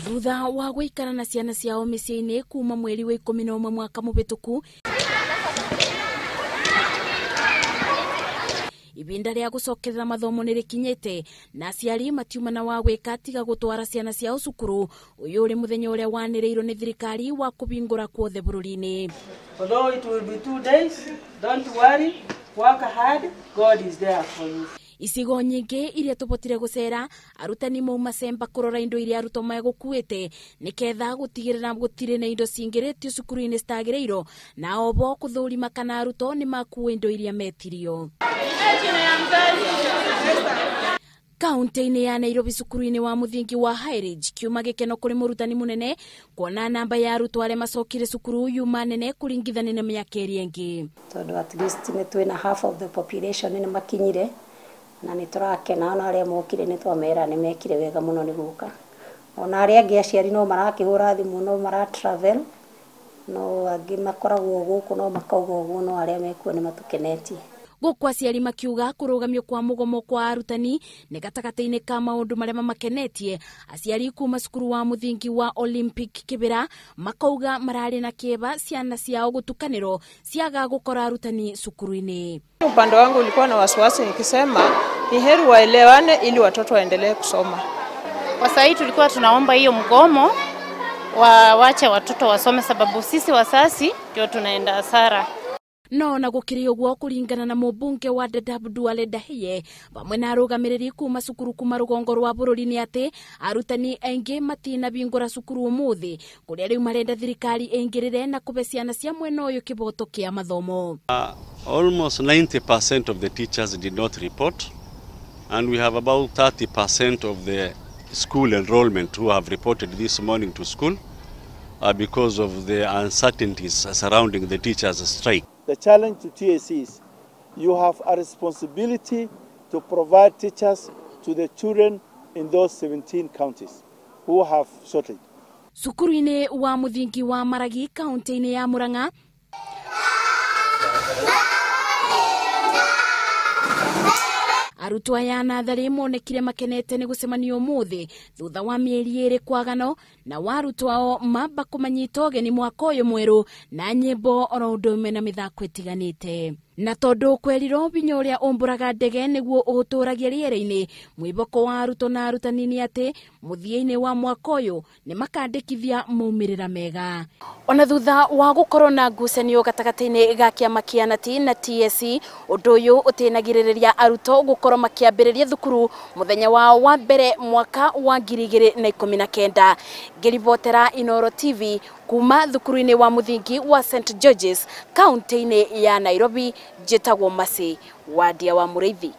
Thutha wa guikara na ciana ciao miciĩ-inĩ kuma mweri wa 11 mwaka mũhĩtũku, ibinda rĩa gucokerera mathomo nĩrĩkinyĩte na aciari matiumana wa gwĩka tiga gũtwara ciana ciao cukuru. Ũyũ ũrĩ mũthenya ũrĩa wanĩrĩirwo nĩ thirikari wa kũbingũra kuothe bũrũri-inĩ. Although it will be 2 days, don't worry, work hard, God is there for you. Icigo nyingĩ iria tũbotire gũcera, arutani mauma cemba kũrora indo iria arutwo megũkuĩte nĩketha gũtigĩrĩra gũtirĩ na indo cingĩrĩtio cukuru-inĩ citagĩrĩirwo, na obo kũthũrima kana arutwo nĩ makuua indo iria metirio. Kaunti-inĩ ya Nairobi cukuru-inĩ wa mũthingi wa Highridge kiuma gĩkeno kũrĩ mũrutani mũnene kuona namba ya arutwo arĩa macokire cukuru yuma nene kũringithania na mĩaka ĩrĩa ĩngĩ. Tondũ at least nĩ twĩna half of the population nĩ makinyire na nĩ tũrakena ona arĩa mokire nĩ twamera nĩ mekire wega mũno nĩ gũka. Ona arĩa angĩ aciari no marakĩhũra thimũ no mara travel no angĩ makoragwo gũkũ no makauga ũguo no arĩa mekuo nĩ matũkenetie. Gũkũ aciari makiuga kũrũgamio kwa mũgomo kwa arutani nĩ gatagati-inĩ ka maũndũ marĩa mamakenetie. Aciari kuma cukuru wa mũthingi wa Olympic Kibera makauga mararĩ na kĩeba ciana ciao gũtukanĩrwo ciaga gũkora arutani cukuru-inĩ. Upande wangu ulikuwa na wasiwasi nikisema ni heri waelewane ili watoto waendelee kusoma. Kwa sasa tulikuwa tunaomba hiyo mgomo waache watoto wasome sababu sisi wasasi ndio tunaenda hasara. No na gũkĩrĩ ũguo kũringana na mũmbunge wa Duale Dahie bamwe na arũgamĩrĩri kuma cukuru kuma rũgongo rwa bũrũri nĩ atĩ arutani aingĩ matinabingũra cukuru ũmũthĩ kũrĩa rĩu marenda thirikari ĩingĩrĩre na kũbe ciana cia mwena ũyũ kĩboto kĩa mathomo. Almost 90% of the teachers did not report, and we have about 30% of the school enrollment who have reported this morning to school because of the uncertainties surrounding the teachers' strike. The challenge to TSC is you have a responsibility to provide teachers to the children in those 17 counties who have shortage. Cukuru-inĩ wa mũthingi wa Maragi kaunti-inĩ ya Murang'a arutwo aya natharĩ monekire makenete nĩ gũcemanio ũmũthĩ thutha wa mĩeri 2 kwagano na warutwo ao mamba kũmanyita ũgeni mwaka ũyũ mwerũ na nyĩmbo oro ũndũ ũmwe na mĩthako ĩtiganĩte. Na tondũ kwerirwo binya ũrĩa ũmbũraga ndege nĩguo ũtũragia rĩera-inĩ, mwĩboko wa arutwo na arutani nĩ atĩ mũthia-inĩ wa mwaka ũyũ nĩ makandĩkithia maumĩrĩra mega. Ona thutha wa gũkorwo na ngucanio gatagati-inĩ ga kiama kĩa na TSC, ũndũ ũyũ ũtĩnagĩrĩria arutwo gũkorwo makĩambĩrĩria thukuru mũthenya wao wa mbere mwaka wa 2019. Ngĩribotera Inooro TV kuma thukuru-inĩ wa mũthingi wa St George's kaunti-inĩ ya Nairobi, njĩtagwo Mucii wa Mũrĩithi.